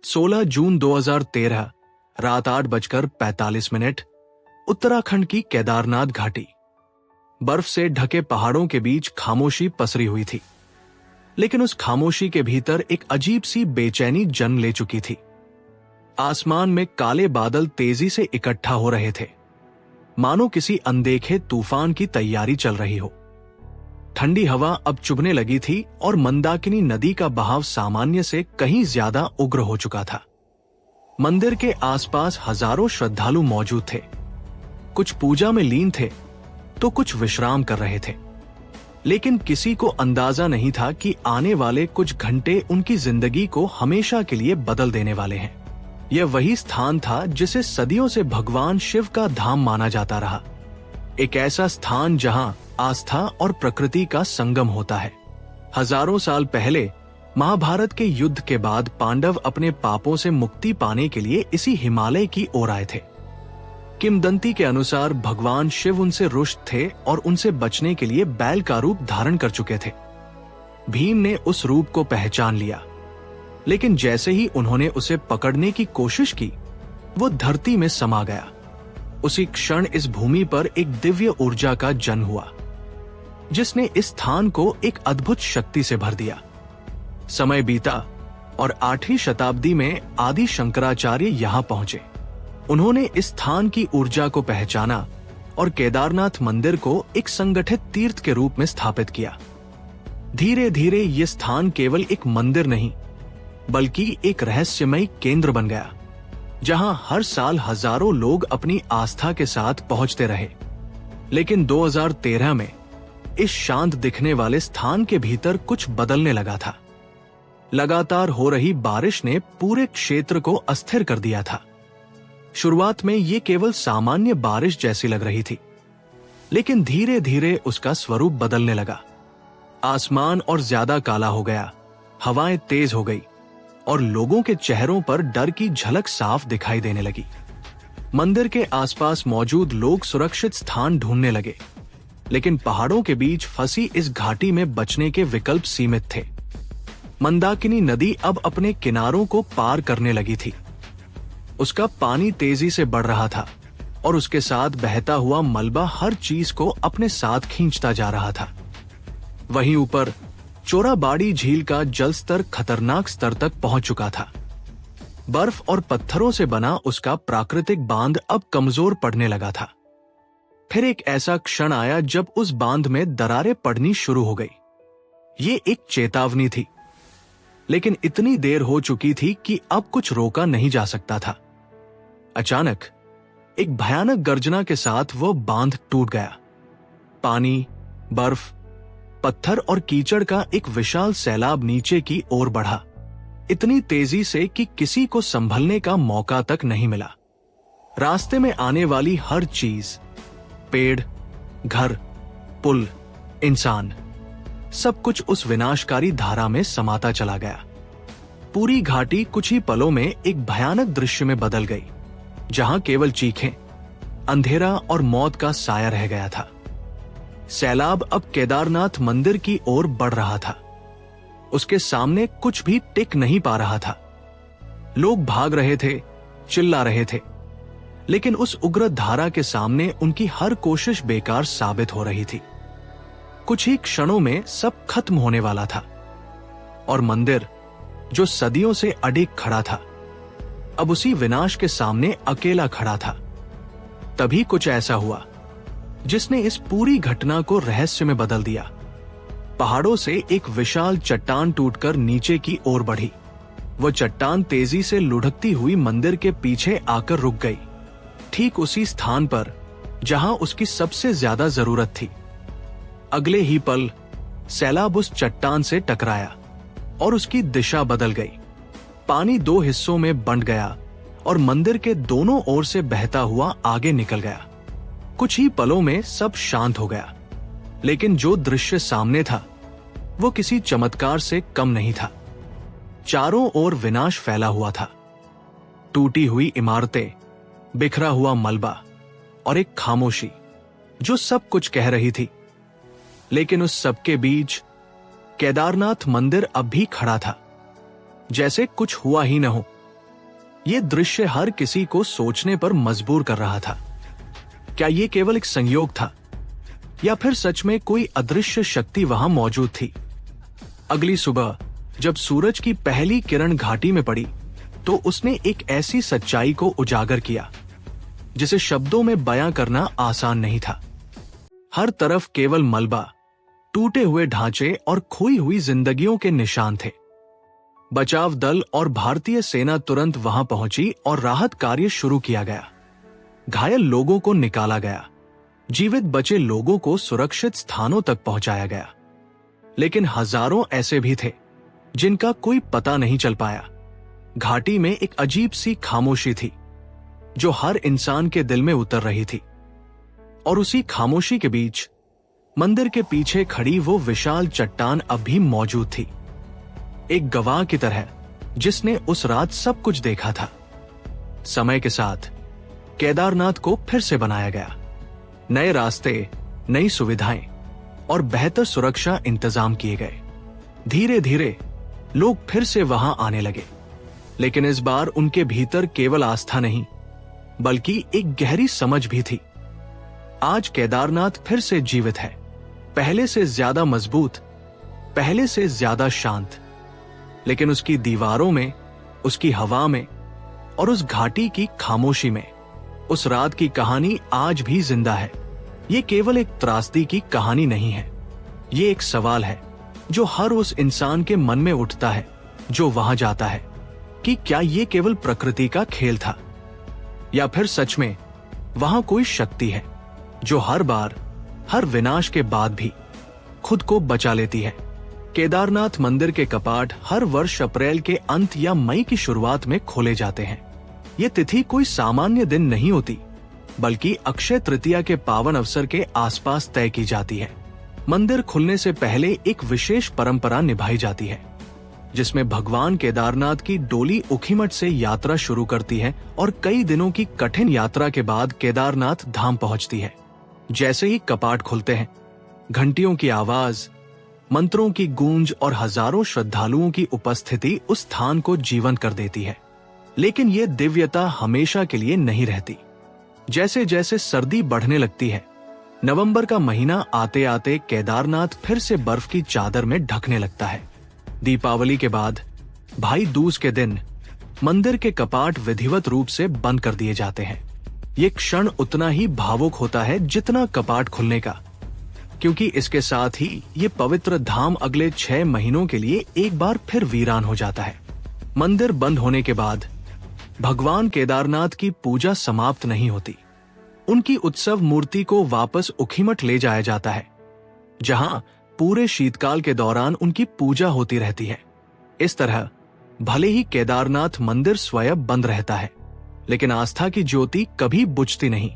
16 जून 2013 रात 8:45 उत्तराखंड की केदारनाथ घाटी। बर्फ से ढके पहाड़ों के बीच खामोशी पसरी हुई थी, लेकिन उस खामोशी के भीतर एक अजीब सी बेचैनी जन्म ले चुकी थी। आसमान में काले बादल तेजी से इकट्ठा हो रहे थे, मानो किसी अनदेखे तूफान की तैयारी चल रही हो। ठंडी हवा अब चुभने लगी थी और मंदाकिनी नदी का बहाव सामान्य से कहीं ज्यादा उग्र हो चुका था। मंदिर के आसपास हजारों श्रद्धालु मौजूद थे। कुछ पूजा में लीन थे तो कुछ विश्राम कर रहे थे, लेकिन किसी को अंदाजा नहीं था कि आने वाले कुछ घंटे उनकी जिंदगी को हमेशा के लिए बदल देने वाले हैं। यह वही स्थान था जिसे सदियों से भगवान शिव का धाम माना जाता रहा, एक ऐसा स्थान जहां आस्था और प्रकृति का संगम होता है। हजारों साल पहले महाभारत के युद्ध के बाद पांडव अपने पापों से मुक्ति पाने के लिए इसी हिमालय की ओर आए थे। किंवदंती के अनुसार भगवान शिव उनसे रुष्ट थे और उनसे बचने के लिए बैल का रूप धारण कर चुके थे। भीम ने उस रूप को पहचान लिया, लेकिन जैसे ही उन्होंने उसे पकड़ने की कोशिश की, वो धरती में समा गया। उसी क्षण इस भूमि पर एक दिव्य ऊर्जा का जन्म हुआ, जिसने इस स्थान को एक अद्भुत शक्ति से भर दिया। समय बीता और 8वीं शताब्दी में आदि शंकराचार्य यहां पहुंचे। उन्होंने इस स्थान की ऊर्जा को पहचाना और केदारनाथ मंदिर को एक संगठित तीर्थ के रूप में स्थापित किया। धीरे धीरे ये स्थान केवल एक मंदिर नहीं, बल्कि एक रहस्यमयी केंद्र बन गया, जहां हर साल हजारों लोग अपनी आस्था के साथ पहुंचते रहे। लेकिन 2013 में इस शांत दिखने वाले स्थान के भीतर कुछ बदलने लगा था। लगातार हो रही बारिश ने पूरे क्षेत्र को अस्थिर कर दिया था। शुरुआत में ये केवल सामान्य बारिश जैसी लग रही थी, लेकिन धीरे धीरे उसका स्वरूप बदलने लगा। आसमान और ज्यादा काला हो गया, हवाएं तेज हो गई और लोगों के चेहरों पर डर की झलक साफ दिखाई देने लगी। मंदिर के आसपास मौजूद लोग सुरक्षित स्थान ढूंढने लगे, लेकिन पहाड़ों के बीच फंसी इस घाटी में बचने के विकल्प सीमित थे। मंदाकिनी नदी अब अपने किनारों को पार करने लगी थी। उसका पानी तेजी से बढ़ रहा था और उसके साथ बहता हुआ मलबा हर चीज को अपने साथ खींचता जा रहा था। वहीं ऊपर चोराबाड़ी झील का जल स्तर खतरनाक स्तर तक पहुंच चुका था। बर्फ और पत्थरों से बना उसका प्राकृतिक बांध अब कमजोर पड़ने लगा था। फिर एक ऐसा क्षण आया जब उस बांध में दरारें पड़नी शुरू हो गई। ये एक चेतावनी थी, लेकिन इतनी देर हो चुकी थी कि अब कुछ रोका नहीं जा सकता था। अचानक एक भयानक गर्जना के साथ वो बांध टूट गया। पानी, बर्फ, पत्थर और कीचड़ का एक विशाल सैलाब नीचे की ओर बढ़ा, इतनी तेजी से कि किसी को संभलने का मौका तक नहीं मिला। रास्ते में आने वाली हर चीज, पेड़, घर, पुल, इंसान, सब कुछ उस विनाशकारी धारा में समाता चला गया। पूरी घाटी कुछ ही पलों में एक भयानक दृश्य में बदल गई, जहां केवल चीखें, अंधेरा और मौत का साया रह गया था। सैलाब अब केदारनाथ मंदिर की ओर बढ़ रहा था। उसके सामने कुछ भी टिक नहीं पा रहा था। लोग भाग रहे थे, चिल्ला रहे थे, लेकिन उस उग्र धारा के सामने उनकी हर कोशिश बेकार साबित हो रही थी। कुछ ही क्षणों में सब खत्म होने वाला था और मंदिर, जो सदियों से अडिग खड़ा था, अब उसी विनाश के सामने अकेला खड़ा था। तभी कुछ ऐसा हुआ जिसने इस पूरी घटना को रहस्य में बदल दिया। पहाड़ों से एक विशाल चट्टान टूटकर नीचे की ओर बढ़ी। वह चट्टान तेजी से लुढ़कती हुई मंदिर के पीछे आकर रुक गई, ठीक उसी स्थान पर जहां उसकी सबसे ज्यादा जरूरत थी। अगले ही पल सैलाब उस चट्टान से टकराया और उसकी दिशा बदल गई। पानी 2 हिस्सों में बंट गया और मंदिर के दोनों ओर से बहता हुआ आगे निकल गया। कुछ ही पलों में सब शांत हो गया, लेकिन जो दृश्य सामने था वो किसी चमत्कार से कम नहीं था। चारों ओर विनाश फैला हुआ था। टूटी हुई इमारतें, बिखरा हुआ मलबा और एक खामोशी जो सब कुछ कह रही थी। लेकिन उस सबके बीच केदारनाथ मंदिर अब भी खड़ा था, जैसे कुछ हुआ ही न हो। ये दृश्य हर किसी को सोचने पर मजबूर कर रहा था। क्या ये केवल एक संयोग था या फिर सच में कोई अदृश्य शक्ति वहां मौजूद थी? अगली सुबह जब सूरज की पहली किरण घाटी में पड़ी तो उसने एक ऐसी सच्चाई को उजागर किया जिसे शब्दों में बयां करना आसान नहीं था। हर तरफ केवल मलबा, टूटे हुए ढांचे और खोई हुई जिंदगियों के निशान थे। बचाव दल और भारतीय सेना तुरंत वहां पहुंची और राहत कार्य शुरू किया गया। घायल लोगों को निकाला गया, जीवित बचे लोगों को सुरक्षित स्थानों तक पहुंचाया गया। लेकिन हजारों ऐसे भी थे जिनका कोई पता नहीं चल पाया। घाटी में एक अजीब सी खामोशी थी जो हर इंसान के दिल में उतर रही थी। और उसी खामोशी के बीच मंदिर के पीछे खड़ी वो विशाल चट्टान अब भी मौजूद थी, एक गवाह की तरह जिसने उस रात सब कुछ देखा था। समय के साथ केदारनाथ को फिर से बनाया गया। नए रास्ते, नई सुविधाएं और बेहतर सुरक्षा इंतजाम किए गए। धीरे धीरे लोग फिर से वहां आने लगे, लेकिन इस बार उनके भीतर केवल आस्था नहीं बल्कि एक गहरी समझ भी थी। आज केदारनाथ फिर से जीवित है, पहले से ज्यादा मजबूत, पहले से ज्यादा शांत। लेकिन उसकी दीवारों में, उसकी हवा में और उस घाटी की खामोशी में उस रात की कहानी आज भी जिंदा है। ये केवल एक त्रासदी की कहानी नहीं है, ये एक सवाल है जो हर उस इंसान के मन में उठता है जो वहां जाता है कि क्या ये केवल प्रकृति का खेल था या फिर सच में वहां कोई शक्ति है जो हर बार, हर विनाश के बाद भी खुद को बचा लेती है। केदारनाथ मंदिर के कपाट हर वर्ष अप्रैल के अंत या मई की शुरुआत में खोले जाते हैं। ये तिथि कोई सामान्य दिन नहीं होती बल्कि अक्षय तृतीया के पावन अवसर के आसपास तय की जाती है। मंदिर खुलने से पहले एक विशेष परंपरा निभाई जाती है जिसमें भगवान केदारनाथ की डोली ऊखीमठ से यात्रा शुरू करती है और कई दिनों की कठिन यात्रा के बाद केदारनाथ धाम पहुंचती है। जैसे ही कपाट खुलते हैं, घंटियों की आवाज, मंत्रों की गूंज और हजारों श्रद्धालुओं की उपस्थिति उस स्थान को जीवंत कर देती है। लेकिन ये दिव्यता हमेशा के लिए नहीं रहती। जैसे जैसे सर्दी बढ़ने लगती है, नवंबर का महीना आते आते केदारनाथ फिर से बर्फ की चादर में ढकने लगता है। दीपावली के बाद भाई दूज के दिन मंदिर के कपाट विधिवत रूप से बंद कर दिए जाते हैं। ये क्षण उतना ही भावुक होता है जितना कपाट खुलने का, क्योंकि इसके साथ ही ये पवित्र धाम अगले 6 महीनों के लिए एक बार फिर वीरान हो जाता है। मंदिर बंद होने के बाद भगवान केदारनाथ की पूजा समाप्त नहीं होती। उनकी उत्सव मूर्ति को वापस ऊखीमठ ले जाया जाता है, जहां पूरे शीतकाल के दौरान उनकी पूजा होती रहती है। इस तरह भले ही केदारनाथ मंदिर स्वयं बंद रहता है, लेकिन आस्था की ज्योति कभी बुझती नहीं।